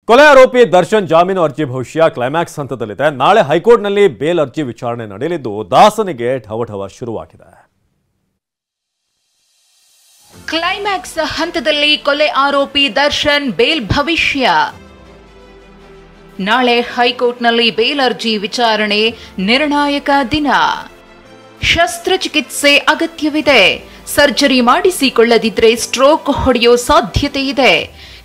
ಕೊಲೆ ಆರೋಪಿ ದರ್ಶನ್ ಜಾಮೀನು ಅರ್ಜಿ ಭವಿಷ್ಯ ಕ್ಲೈಮ್ಯಾಕ್ಸ್ ಹಂತದಲ್ಲಿದೆ. ನಾಳೆ ಹೈಕೋರ್ಟ್ನಲ್ಲಿ ಬೇಲ್ ಅರ್ಜಿ ವಿಚಾರಣೆ ನಡೆಯಲಿದ್ದು ದಾಸನಿಗೆ ಢವಢವ ಶುರುವಾಗಿದೆ. ಕ್ಲೈಮ್ಯಾಕ್ಸ್ ಹಂತದಲ್ಲಿ ಕೊಲೆ ಆರೋಪಿ ದರ್ಶನ್ ಬೇಲ್ ಭವಿಷ್ಯ. ನಾಳೆ ಹೈಕೋರ್ಟ್ನಲ್ಲಿ ಬೇಲ್ ಅರ್ಜಿ ವಿಚಾರಣೆ ನಿರ್ಣಾಯಕ ದಿನ. ಶಸ್ತ್ರಚಿಕಿತ್ಸೆ ಅಗತ್ಯವಿದೆ. ಸರ್ಜರಿ ಮಾಡಿಸಿಕೊಳ್ಳದಿದ್ರೆ ಸ್ಟ್ರೋಕ್ ಹೊಡೆಯೋ ಸಾಧ್ಯತೆ ಇದೆ.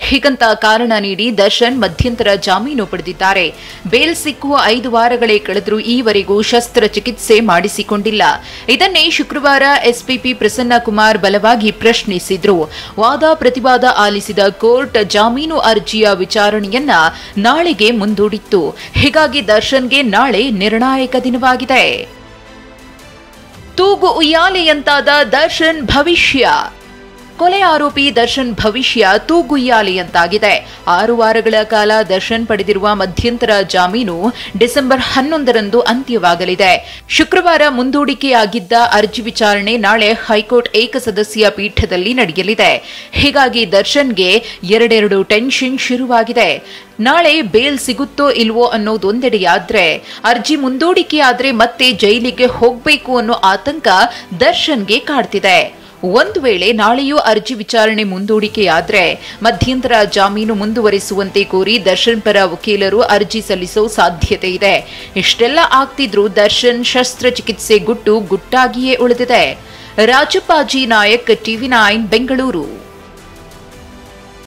ಹೀಗಂತ ಕಾರಣ ನೀಡಿ ದರ್ಶನ್ ಮಧ್ಯಂತರ ಜಾಮೀನು ಪಡೆದಿದ್ದಾರೆ. ಬೇಲ್ ಸಿಕ್ಕುವ 5 ವಾರಗಳೇ ಕಳೆದರೂ ಈವರೆಗೂ ಶಸ್ತ್ರಚಿಕಿತ್ಸೆ ಮಾಡಿಸಿಕೊಂಡಿಲ್ಲ. ಇದನ್ನೇ ಶುಕ್ರವಾರ ಎಸ್ಪಿಪಿ ಪ್ರಸನ್ನ ಕುಮಾರ್ ಬಲವಾಗಿ ಪ್ರಶ್ನಿಸಿದ್ರು. ವಾದ ಪ್ರತಿವಾದ ಆಲಿಸಿದ ಕೋರ್ಟ್ ಜಾಮೀನು ಅರ್ಜಿಯ ವಿಚಾರಣೆಯನ್ನ ನಾಳೆಗೆ ಮುಂದೂಡಿತ್ತು. ಹೀಗಾಗಿ ದರ್ಶನ್ಗೆ ನಾಳೆ ನಿರ್ಣಾಯಕ ದಿನವಾಗಿದೆ. ತೂಗು ಉಯ್ಯಾಲೆಯಂತಾದ ದರ್ಶನ್ ಭವಿಷ್ಯ. ಕೊಲೆ ಆರೋಪಿ ದರ್ಶನ್ ಭವಿಷ್ಯ ತೂಗುಯ್ಯಾಲೆಯಂತಾಗಿದೆ. 6 ವಾರಗಳ ಕಾಲ ದರ್ಶನ್ ಪಡೆದಿರುವ ಮಧ್ಯಂತರ ಜಾಮೀನು ಡಿಸೆಂಬರ್ 11ರಂದು ಅಂತ್ಯವಾಗಲಿದೆ. ಶುಕ್ರವಾರ ಮುಂದೂಡಿಕೆಯಾಗಿದ್ದ ಅರ್ಜಿ ವಿಚಾರಣೆ ನಾಳೆ ಹೈಕೋರ್ಟ್ ಏಕಸದಸ್ಯ ಪೀಠದಲ್ಲಿ ನಡೆಯಲಿದೆ. ಹೀಗಾಗಿ ದರ್ಶನ್ಗೆ ಎರಡೆರಡು ಟೆನ್ಷನ್ ಶುರುವಾಗಿದೆ. ನಾಳೆ ಬೇಲ್ ಸಿಗುತ್ತೋ ಇಲ್ವೋ ಅನ್ನೋದೊಂದೆಡೆಯಾದ್ರೆ, ಅರ್ಜಿ ಮುಂದೂಡಿಕೆಯಾದ್ರೆ ಮತ್ತೆ ಜೈಲಿಗೆ ಹೋಗ್ಬೇಕು ಅನ್ನೋ ಆತಂಕ ದರ್ಶನ್ಗೆ ಕಾಡ್ತಿದೆ. ಒಂದು ವೇಳೆ ನಾಳೆಯೂ ಅರ್ಜಿ ವಿಚಾರಣೆ ಮುಂದೂಡಿಕೆಯಾದ್ರೆ ಮಧ್ಯಂತರ ಜಾಮೀನು ಮುಂದುವರಿಸುವಂತೆ ಕೋರಿ ದರ್ಶನ್ ಪರ ವಕೀಲರು ಅರ್ಜಿ ಸಲ್ಲಿಸೋ ಸಾಧ್ಯತೆ ಇದೆ. ಇಷ್ಟೆಲ್ಲ ಆಗ್ತಿದ್ರೂ ದರ್ಶನ್ ಶಸ್ತ್ರಚಿಕಿತ್ಸೆ ಗುಟ್ಟಾಗಿಯೇ ಉಳಿದಿದೆ. ರಾಜಪ್ಪಾಜಿ ನಾಯಕ್, TV9 ಬೆಂಗಳೂರು.